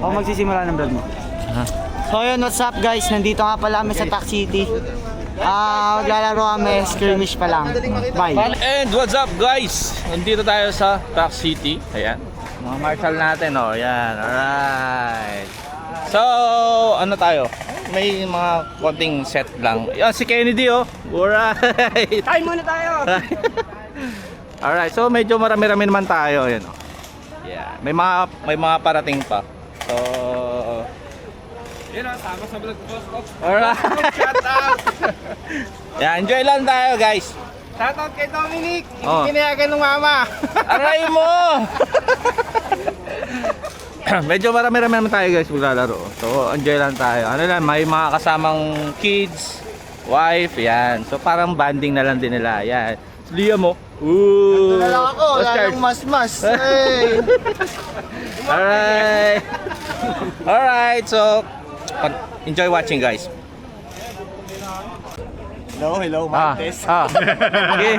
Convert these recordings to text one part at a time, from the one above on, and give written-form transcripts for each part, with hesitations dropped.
Ako magsisimula ng vlog mo. So yun, what's up guys? Nandito nga pala kami sa Tac City. Maglalaro kami, skirmish pa lang. Bye. And what's up guys? Nandito tayo sa Tac City. Ayan. Mga marshal natin oh. Ayan. Alright. So, ano tayo? May mga konting set lang. Ayan si Kennedy oh. Alright. Tayo muna tayo! Alright. So, medyo marami-rami naman tayo. Ayan oh. Yeah. May mga parating pa. So, yun o, sama sa vlog ko. Alright. Shout out. Yeah, enjoy lang tayo guys. Shout out kay Dominic! Oh. Hindi pinayagan ng mama! Aray mo! Medyo marami-rami naman tayo guys maglalaro. So, enjoy lang tayo. Ano lang, may mga kasamang kids, wife, yan. So, parang banding na lang din nila. Yan. Liam mo. Ooh. Ito na lang ako, Let's wala start. lang mas-mas. Hey! Alright. Alright, so enjoy watching guys. Hello, Martes. Okay.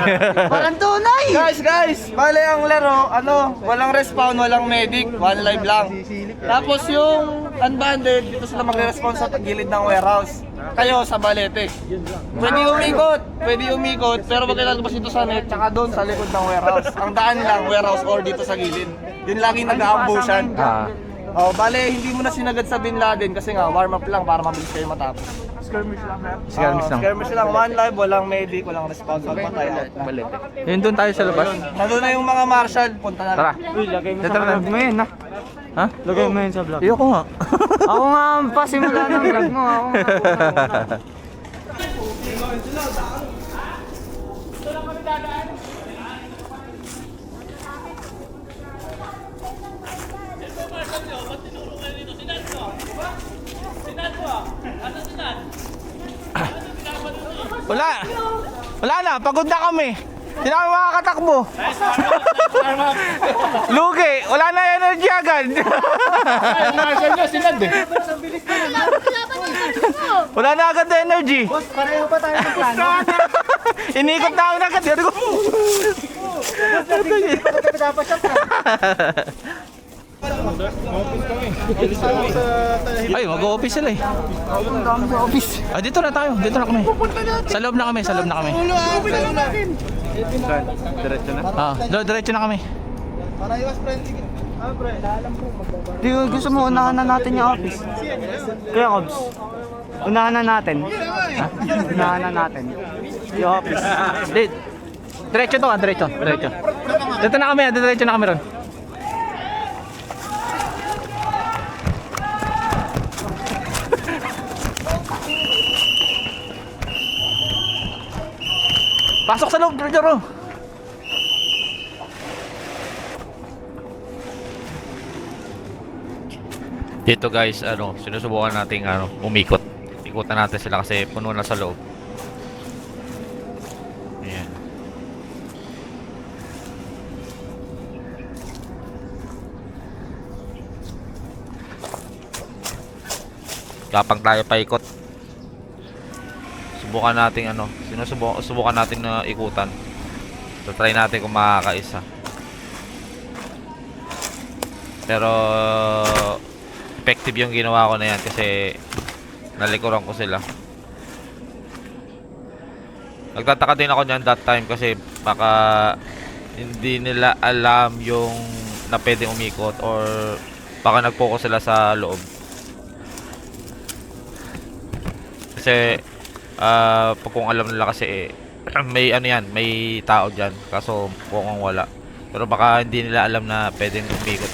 Parang tunay! Guys! Bale ang laro, walang respawn, walang medic, one live lang. Tapos yung unbanded, dito sila magre-respawn sa gilid ng warehouse. Kayo sa balete. Pwede umikot, pero wag kayo lalabas dito sa net, tsaka doon sa likod ng warehouse. Ang daan lang, warehouse or dito sa gilid. Yun lagi nag-aambushan. Oh, bale, hindi mo na sinagad sa Bin Laden kasi nga, warm up lang para mabilis kayo matapos. Skirmish lang. Skirmish lang. One live, walang medic, walang response. Patay out na. Yun doon tayo sa labas. Nandun na yung mga marshal, punta na. Tara. Uy, lagay mo Tara, sa tara. vlog mo yun, ha? Ha? Lagay mo yun sa vlog. Ayoko nga. Ako nga ang pasimula ng vlog mo. Ako nga. Wala na, pagod na kami. Hindi na kami makakatakbo. Lugi, wala na energy agad. Wala na agad na energy. Boss, pareho ba tayo ng plano? Inikot na ako agad. Sabi ko, ay, mag-o-office sila eh. Dito na tayo, dito na kami. Sa loob na kami, sa loob na kami. Diretso na? Diretso na kami. Para iwas friendly. Di gusto mo unahan na natin yung office. Kuya Cobs, unahan na natin. Unahan na natin yung office. Diretso to, diretso. Dito na kami, diretso na kami ron. Pasok sa loob, Joro. Dito guys, sinusubukan nating umikot. Ikutan natin sila kasi puno na sa loob. Ayan. Kapag tayo paikot, subukan natin subukan natin na ikutan. So try natin kung makakaisa. Pero effective yung ginawa ko na yan kasi nalikuran ko sila. Nagtataka din ako niyan that time kasi baka hindi nila alam yung na pwedeng umikot or baka nag-focus sila sa loob. Kasi pag kung alam nila kasi may may tao dyan kaso mukhang wala, pero baka hindi nila alam na pwedeng umikot.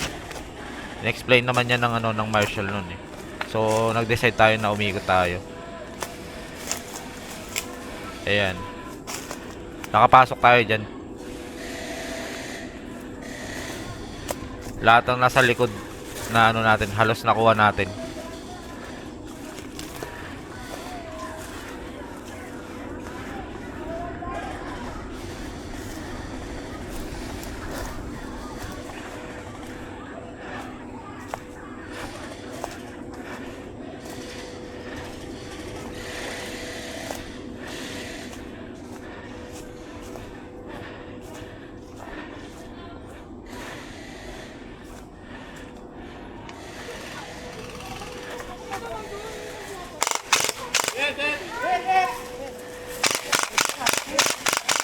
In-explain naman yan ng marshal nun eh. So nag-decide tayo na umikot tayo. Ayan, nakapasok tayo dyan. Lahat ng nasa likod na natin halos nakuha natin.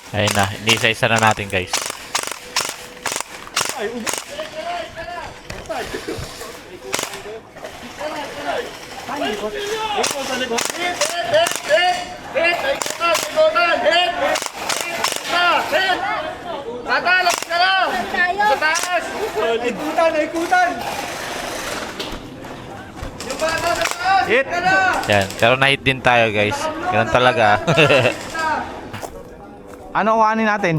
Ayun na, inisa-isa na natin guys. Tatalap ka na! Sa taas! Ikutan! Yung bata sa taas! Hit! Ka na! Yan, pero na-hit din tayo guys. Ganun talaga. Ano kuhanin natin?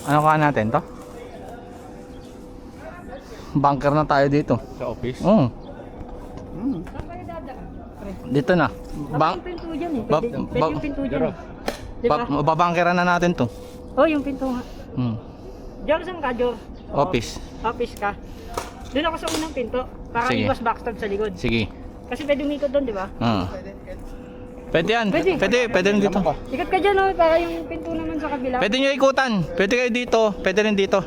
Ano kuhanin natin to? Bunker na tayo dito. Sa office? Oo. Dito na. Bang Pinto dyan eh. Bab- Pwede bab- yung pinto dyan eh. Diba? babangkeran na natin to. Oh, yung pinto nga. Hmm. Diyan saan ka, Jo? Office. Office ka. Doon ako sa unang pinto. Para Sige. iwas backstab sa likod. Sige. Kasi pwede umikot doon, di ba? Pwede yan. Pwede. Pwede rin dito. Ikot ka dyan, oh. Para yung pinto naman sa kabila. Pwede nyo ikutan. Pwede kayo dito. Pwede rin dito.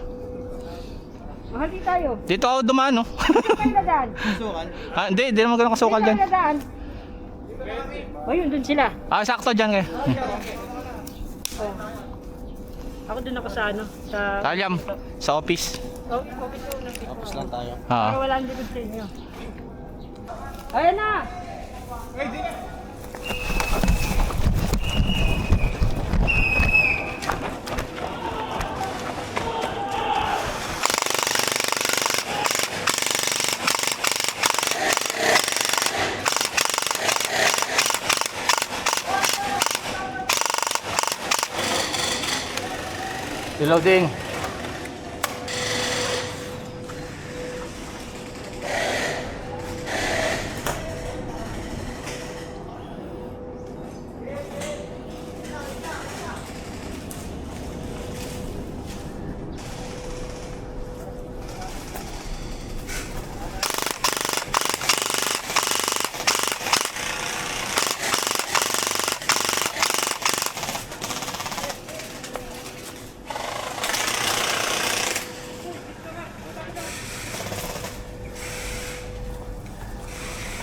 Mahal di tayo. Dito ako dumaan, no? Dito tayo nadaan. Hindi naman ganun kasukal Dito dyan. tayo nadaan. Oh, yun, doon sila. Sakto dyan kayo. Oh. Ako doon ako sa ano, sa... Kalyam, sa office. Oh, office ko unang pinto. Office lang tayo. Ha. Para wala ang likod sa inyo. Ayan na! Reloading.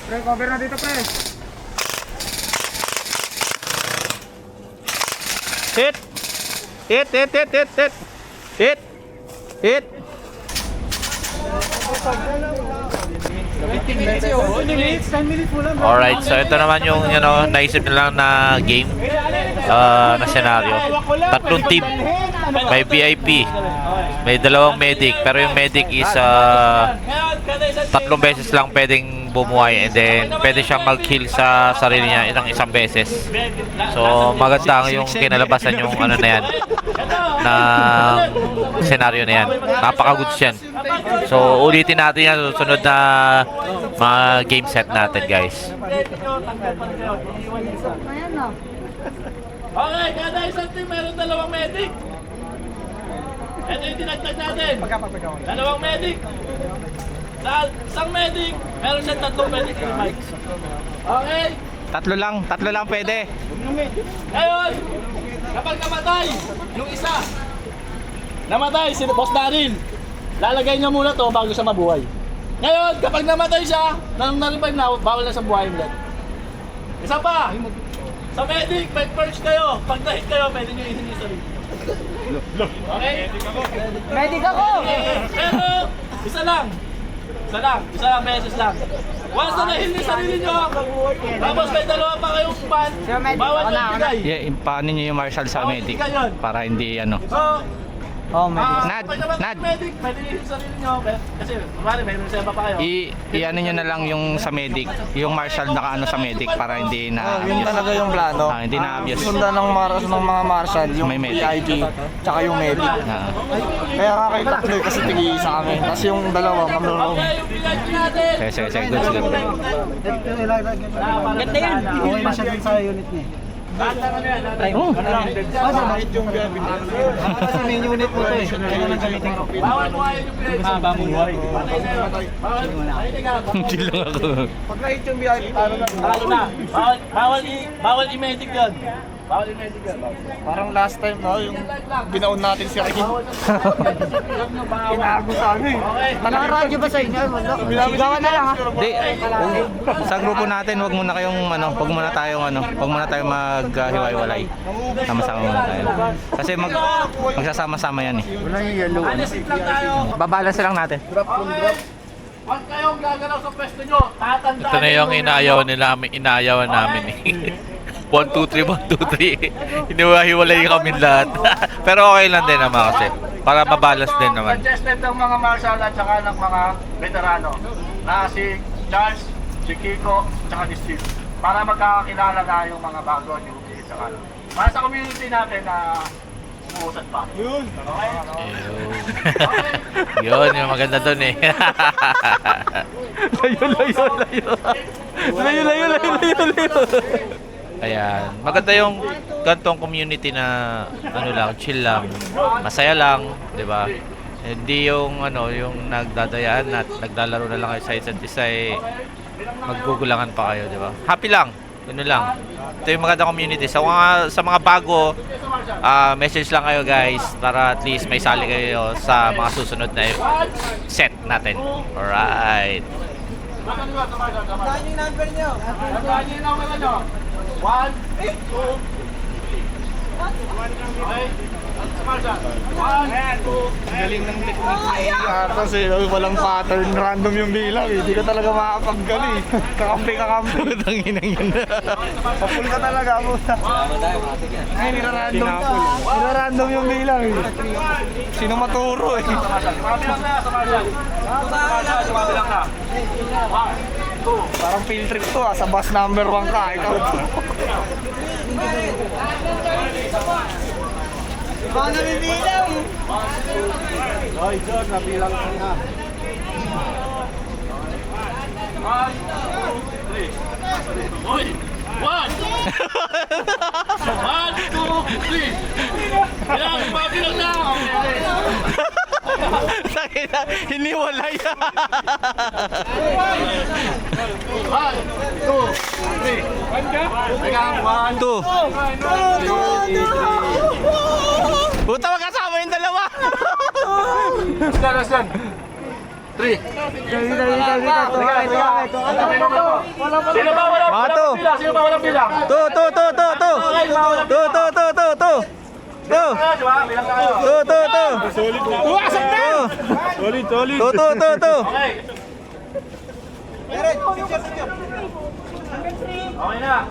Pre, cover na dito, pre. Hit! Hit! Hit! Hit! Hit! Hit! Hit! Hit! Alright, so ito naman yung naisip nila na game na senaryo. Tatlong team. May VIP. May dalawang medic. Pero yung medic is tatlong beses lang pwedeng bumuhay, and then pwede siyang mag-heal sa sarili niya isang beses. So maganda yung kinalabasan yung ano na yan, na senaryo na yan. Napaka-goods yan. So ulitin natin yan sa susunod na mga game set natin, guys. Ayan na. Okay, kada isang team meron dalawang medic. Ito yung dinagdag natin. Dalawang medic. Sa isang medic, meron siyang tatlong medic revives. Okay? Tatlo lang pwede. Ngayon, kapag namatay, yung isa, namatay si Boss Daryl, lalagay niya muna to bago siya mabuhay. Ngayon, kapag namatay siya, nang na-revive na, bawal na siyang buhayin ulit. Isa pa, sa medic, may perch kayo. Pag na-hit kayo, pwede nyo ihin yung sarili. Okay? Medic ako! Pero, isa lang, beses lang. Once na nahil yung sarili nyo, tapos may dalawa pa kayong span, bawal nyo ibigay. Paano nyo yung marshal sa medic? Para hindi ano. So, Nad, pag naman Nad. medic, pwede nyo yung sarili nyo. Kasi, kumari, may reserva pa kayo. I-ano nyo na lang yung sa medic, yung marshal na kaano sa medic para hindi na Yun talaga yung plano. hindi na obvious. Sundan ng mga marshal, yung May medic. PID, tsaka yung medic. Kaya nga kayo tatlo kasi tig-iisa kami. Tapos yung dalawa, mamlulong. Kaya yung bigay natin. Sige, good. Ganda yan! Okay na siya dun sa unit niya. Oh, Kasi main unit mo to eh. Kailangan gamitin ko. Bawal mo kayo yung bigay. Patay sa'yo. Bawal. chill lang ako. Pag na-hit yung VIP, ano na? Talo na. Bawal i-medic yun. Bawal yung medical. Parang last time, no? Yung binaon natin si Ricky. Kinago sa amin. Nakaradyo ba sa inyo? Wala. Sigawan na lang ha. Di, sa grupo natin, wag muna kayong wag muna tayong maghiwa-hiwalay. Sama-sama muna tayo. Kasi magsasama-sama yan eh. Anisit lang tayo. Babalance lang natin. Huwag kayong gagalaw sa pwesto nyo. Tatandaan Ito na yung inaayawan namin eh. 1, 2, 3, 1, 2, 3. Hiniwa-hiwalay kami lahat. Pero okay lang din naman kasi. Para mabalance din naman. Suggested ng mga marshal at saka ng mga veterano na si Charles, si Kiko, at si Steve. Para magkakakilala na yung mga bago, yung saka para sa community natin na umuusad pa. Yun! Okay? Yun, yung maganda dun eh. Layo. Ayan, maganda yung gantong community na ano lang, chill lang, masaya lang, 'di ba? Hindi yung yung nagdadayaan at naglalaro na lang kayo sa isa't isa eh maggugulangan pa kayo, 'di ba? Happy lang. Yun lang. Ito yung maganda community. Sa mga bago, message lang kayo guys para at least may sali kayo sa mga susunod na set natin. Alright. Saan yung number nyo? Tandaan nyo yung number nyo. 1, 2, 3. Okay? Sa marshal. 1, 2, Galing ng technique ni Atos eh. Walang pattern, random yung bilang eh. Hindi ka talaga makakapaggali. Kakampi. Tanginang yun. Papul ka talaga mo. Ay, nirarandom ka. Nirarandom yung bilang eh. Sino maturo eh. Sumabilang na, sa marshal. Sumabilang na. 1, 2. Parang field trip to ah. Sa bus number 1 ka. Ikaw. Baka nabibilang. Hoy, John, nabilang ka na. 1, 2, 3. Hoy! 1! 1, 2, 3. Bilang, pabilang na! Sakita, hiniwalay. 1, 2, 3. Pegang, 1, 2. Puta, magkasama yung dalawa. Last 3. Sino ba walang Mato. bilang? Sino ba walang bilang? 2. Bilang tayo. Wasak na! Solid. 2. Okay. Okay na.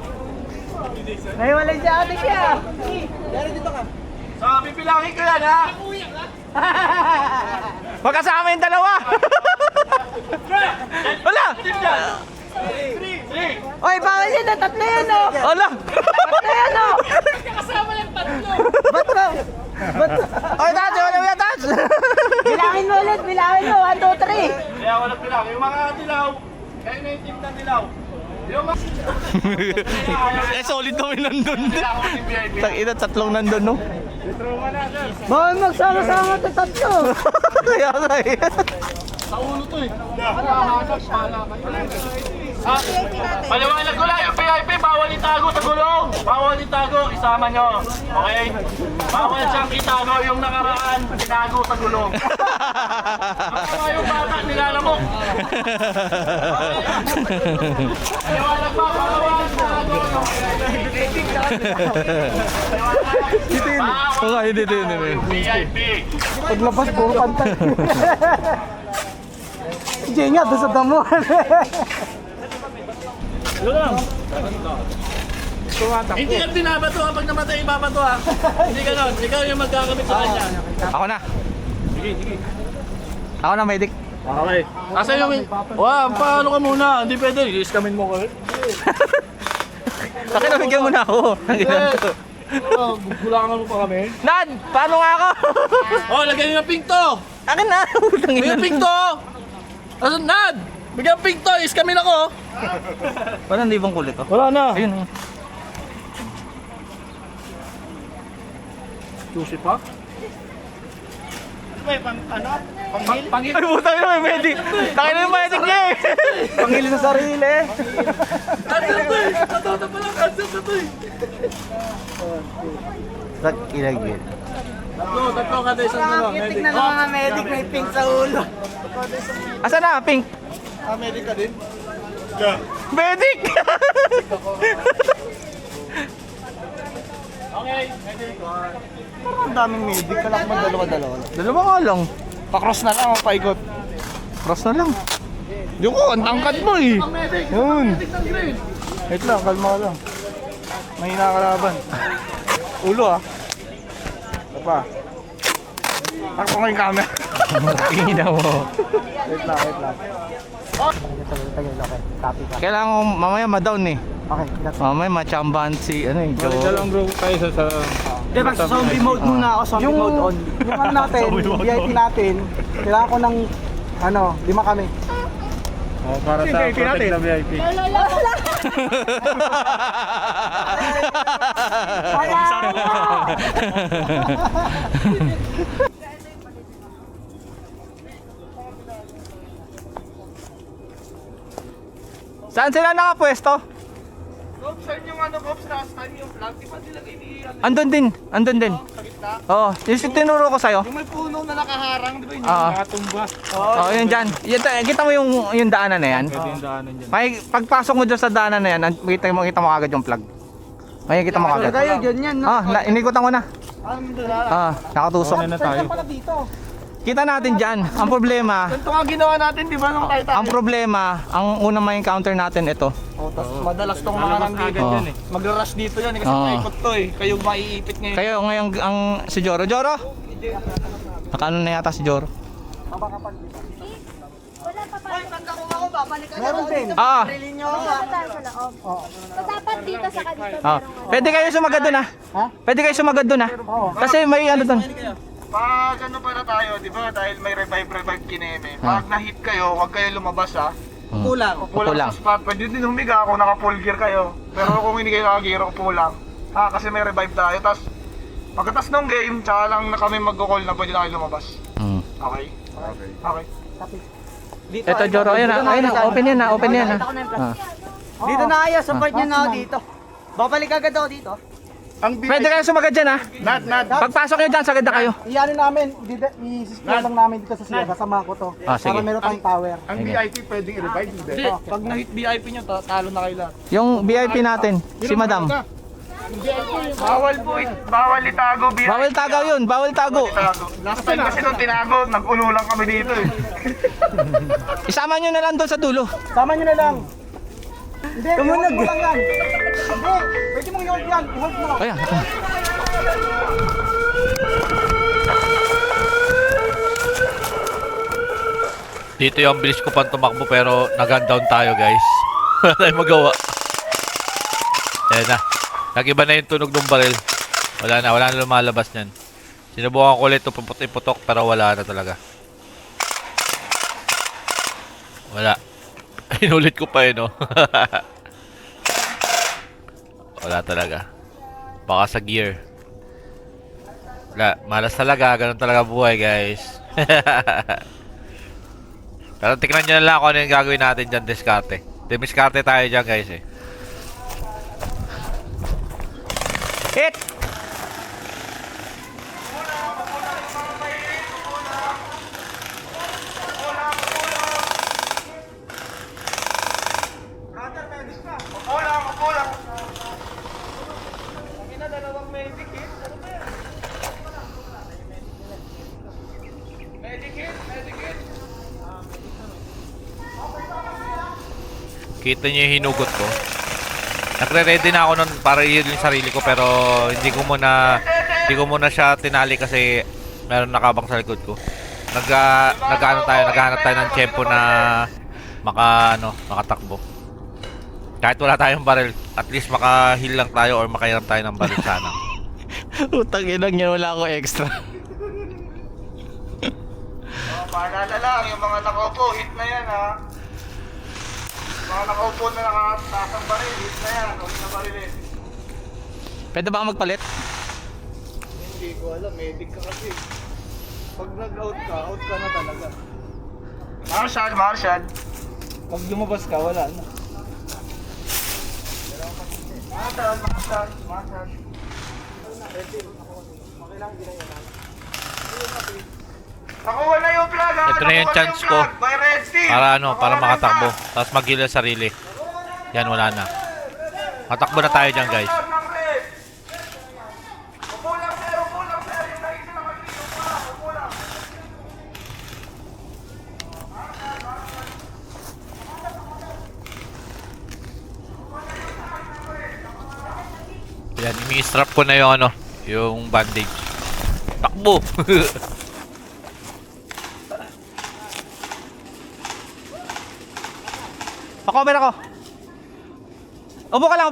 Nahiwalay si ate siya. So, pipilangin ko yan, ha? Magkasama yung dalawa. Wala! 3. Oy, bawal yan na. Tatlo yan o. Wala! Tatlo yan o. Ba't ba? Oy, touch! Wala touch! Bilangin mo ulit. Bilangin mo. 1, 2, 3. Kaya walang bilang. Yung mga dilaw, kayo na yung team ng dilaw. Yung mga Eh, solid kami nandun. dilaw ng VIP. Tang-ina, 3 nandun, no? Bawal magsama-sama ito tatlo. Kaya nga eh. Sa ulo to eh. Ah, paliwanag ko lang yung VIP, bawal itago sa gulong. Bawal itago, isama nyo. Okay? Bawal siyang itago yung nakaraan, itago sa gulong. Baka yung bata nilalamok. Paliwanag ba, bawal itago yung Oo, hindi. VIP. Paglabas, puro kanta. Jay nga, doon sa damo. Hindi ka binabato ha, pag namatay ibabato ha. Hindi ganon, ikaw yung magkakamit sa kanya. Ako na. Ako na, medic. Okay. Asa yung... Wow, paano ka muna? Hindi pwede, i-scamin mo ko. Akin na, bigyan mo na ako. Gulangan mo pa kami. Nad, paano nga ako? Oh, lagyan niyo ng pink to! Akin na. Bigyan pink to! Asan, Nad? Bigyan pink to, iskamin ako! Parang hindi bang kulit to? Wala na. Ayun. Susi pa? Pangil. Ay, puta yun, may medic. Takin na yung medic niya eh. Pangili sa sarili. Sak ilagin. Tatlo kada isang ano. Kitik na lang mga medic, may pink sa ulo. Asa na, Pink? Medic ka din? Medic! Okay, medic. Ang daming medic. Kala ko dalawa-dalawa. Dalawa nga lang. Pa-cross na lang, paikot. Cross na lang. Di ko, ang tangkad mo eh. Ang medic. Yun. Medic ng green. Wait lang, kalma ka lang. May nakakalaban. Ulo ah. Ito pa. Takpo ko yung camera. Tingnan mo. Wait lang, wait lang. Kailangan ko mamaya ma-down eh. Okay, that's Mamaya machambahan si ano eh. Joe. bro tayo sa... Di ba, zombie mode muna ako, zombie mode on. Yung ano natin, yung VIP natin, kailangan ko ng, 5 kami. Para sa protect na VIP. Saan sila nakapwesto? Cops, saan yung Cops, last time yung flag, di ba nilagay ni Andun din. Andun din. sa gitna? Oo. Yung tinuro ko sa'yo. Yung may puno na nakaharang, di ba yun? Oo. Nakatumba. Oo, yun dyan. Kita mo yung daanan na yan? Pwede yung daanan dyan. May pagpasok mo dyan sa daanan na yan, kita mo agad yung plug. Makikita mo agad. Tayo, ganyan, no? Inikutan ko na. Doon na. Nakatusok. na tayo. Kita natin dyan. Ang problema, Ito nga ginawa natin, di ba, nung tayo tayo? ang problema, ang unang ma-encounter natin ito. Tapos madalas tong mga nandito. Oo. Yan eh. Magra-rush dito yan eh, kasi Oo. paikot to eh. Kayo maiipit ngayon. Kaya ngayon ang si Joro. Joro! Nakaano na yata si Joro. Meron din. Punta sa loob. So, dapat dito sa kanito. Pwede kayo sumagad dun ah. Pwede kayo sumagad dun ah. Kasi may ano dun. Pag ano pala tayo, di ba, dahil may revive kineme. Pag na-hit kayo, huwag kayo lumabas ha. Kulang. Pulang sa spot. Pwede din humiga kung naka-full gear kayo. Pero kung hindi kayo naka-gear, pulang. Kasi may revive tayo. Tapos, pagkatas ng game, tsaka lang na kami mag-call na pwede na kayo lumabas. Okay? Okay. Ito Joro, ayun ah. Ayun ah. Open yan ah. Open yan ah. Dito na kayo, support nyo na ako dito. Babalik agad ako dito. Pwede kayo sumagad dyan ah. Pagpasok nyo dyan, sagad na kayo. Iyan namin, i-secure lang namin dito sa siya, kasama ko to. Sige. Para meron tayong power. Ang VIP pwedeng i-revive hindi. Pag na-hit VIP nyo, talo na kayo lahat. Yung VIP natin, si Madam. Bawal po, bawal itago VIP. Bawal tagaw yun, bawal tago. Last time kasi nung tinago, nag-ulo lang kami dito eh. Isama nyo na lang doon sa dulo. Sama nyo na lang. Hindi, Tumunog. i-hold mo lang yan. Hindi, pwede mong i-hold yan. I-hold mo lang. Ayan. Dito yung bilis ko pang tumakbo pero nag-down tayo guys. Wala tayong magawa. Ayan na. Nag-iba na yung tunog ng baril. Wala na lumalabas niyan. Sinubukan ko ulit ito puputok pero wala na talaga. Wala. Inulit ko pa no. Wala talaga. Baka sa gear. Wala. Malas talaga. Ganun talaga buhay guys. Pero tignan nyo na lang kung ano yung gagawin natin dyan, diskarte. Diskarte tayo dyan guys eh. Hit! Kulang. Ang ina, dalawang medic hit. Ano ba yan? Medic hit. Kita nyo yung hinugot ko. Nagre-ready na ako nun para i-heal yung sarili ko pero hindi ko muna siya tinali kasi meron nakabang sa likod ko. Naghahanap tayo ng tempo na makatakbo. Kahit wala tayong barrel, at least maka-heal lang tayo or makairam tayo ng barrel sana. Utang inang yan, wala ako extra. Paalala lang, yung mga nakaupo, hit na yan ha. Mga nakaupo na nakatasang baril, hit na yan. Huwag na barilin. Pwede ba ako magpalit? Hindi ko alam, medic ka kasi. Pag nag-out ka na talaga. Marshall. Pag lumabas ka, wala na. Marshall. Nakuha na yung flag ha! Ito na yung chance ko. By Red Team! Para makatakbo. Tapos magila sarili. Yan, wala na. Matakbo na tayo dyan, guys. Upulang sir! Yung naisa na mag-video pa! Upulang! Yan, i-strap ko na yung ano, yung bandage. Takbo! Pa-cover ako. Upo ka lang.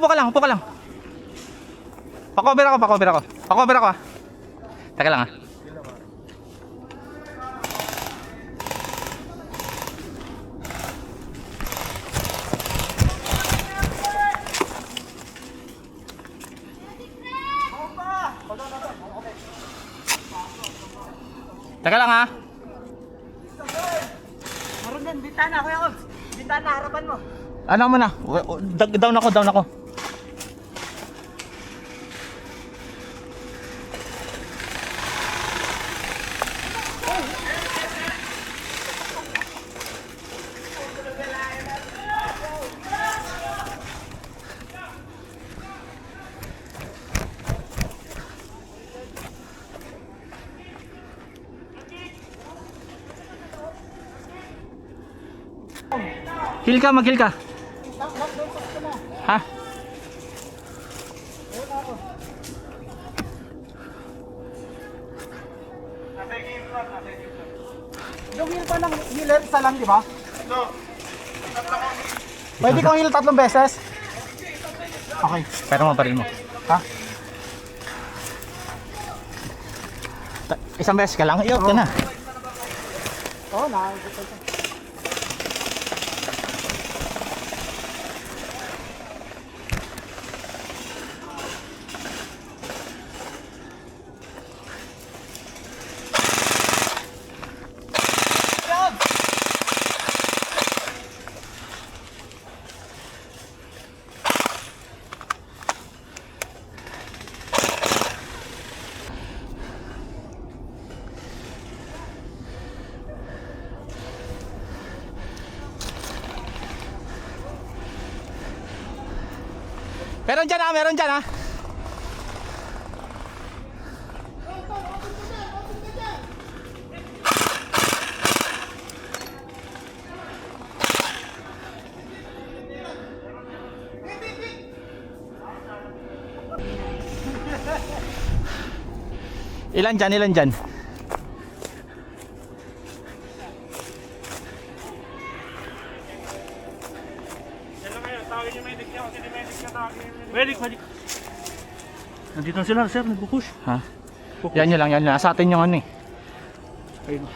Pa-cover ako. Teka lang ah. Teka lang ah. Meron din, bintana, Kuya Ogs. Bintana, harapan mo. Ano mo na? Down ako. Mag-heal ka. Ha? Yung heal pa ng healer, isa lang, di ba? Pwede kang heal 3 beses? Okay. Pero mabaril mo. Ha? Isang beses ka lang, iyot ka na. Oo, Meron dyan ah. Ilan dyan? Medic. Nandito na sila, sir, nagpupush. Ha? Yan nyo lang. Nasa atin yung ano eh. Ayun.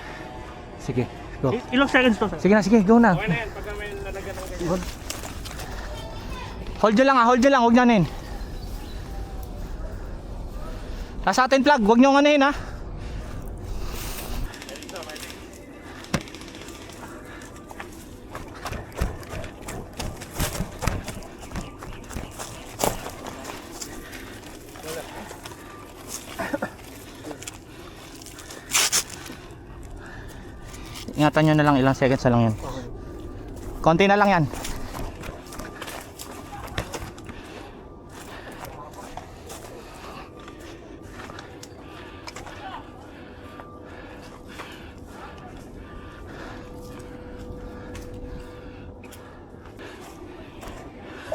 Sige, go. Ilang seconds to, sir? Sige, go na. Okay na yan, pagka may lalagyan ng ganyan. Hold nyo lang, huwag nyo anin. Nasa atin plug, huwag nyo anin ha. Ingatan nyo na lang, ilang seconds na lang yan. Konti na lang yan.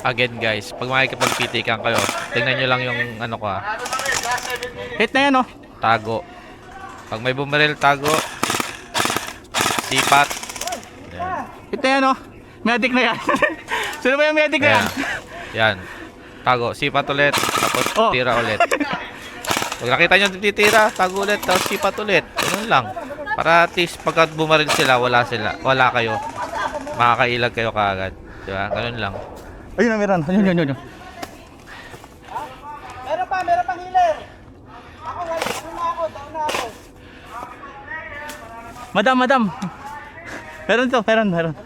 Again guys, pag makikipagpitikan kayo, tingnan nyo lang yung ano ko ah. Hit na yan oh. Tago. Pag may bumaril, tago. Sipat. Hit na yan oh. Medic na yan. Sino ba yung medic na yan? Yan. Tago. Sipat ulit. Tapos Oh. tira ulit. Pag nakita nyo titira, tago ulit. Tapos sipat ulit. Ganun lang. Para at least pagka bumaril sila, wala kayo. Makakailag kayo kaagad. Diba? Ganun lang. Ayun na, meron. Ayun. Meron pang healer. Ako, down na ako. Madam, madam. Meron to, meron.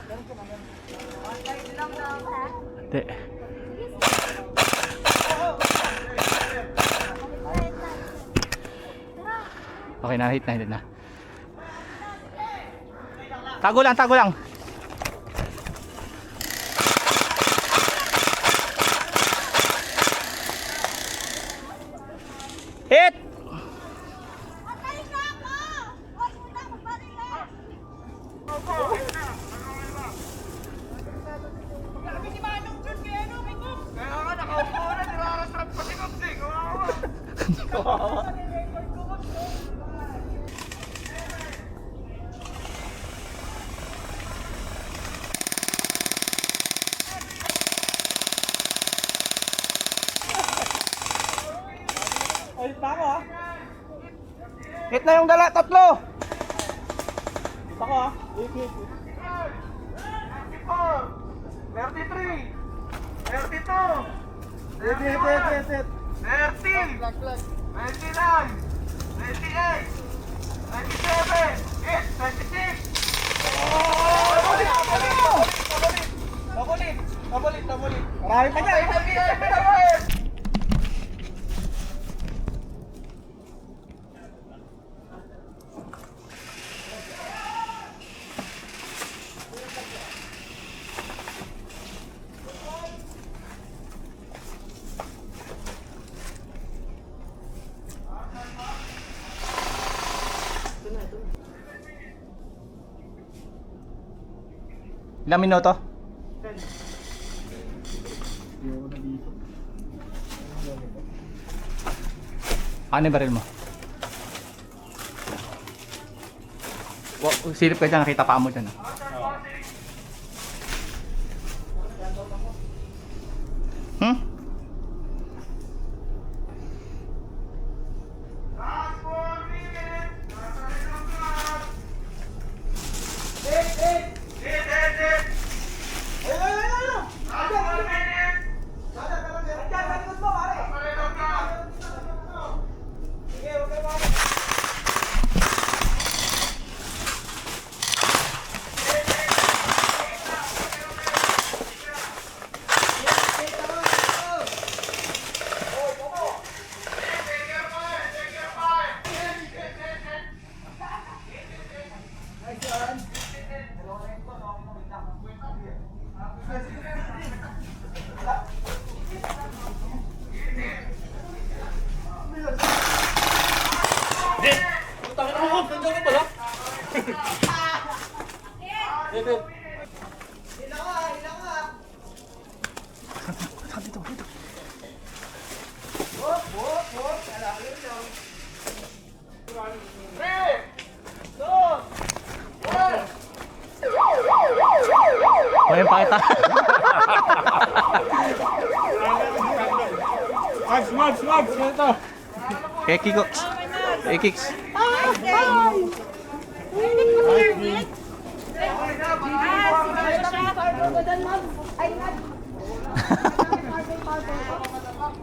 Hindi. Okay na, hit na. Tago lang. Hit! Hit na yung dala, tatlo! Ako ah. 33! 32! 30! 29! 28! 27! 26! Nabulit! Marami pa niya! Ilang minuto? Ano yung baril mo? Silip ka dyan, nakita pa mo dyan. Hmm? May pakita. Mags, ito. Kicks.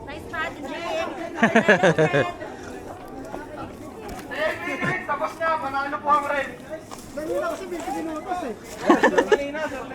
Nice strategy. Tapos na, panalo po ang red. Kanina kasi 20 minutos eh. Kanina, sir.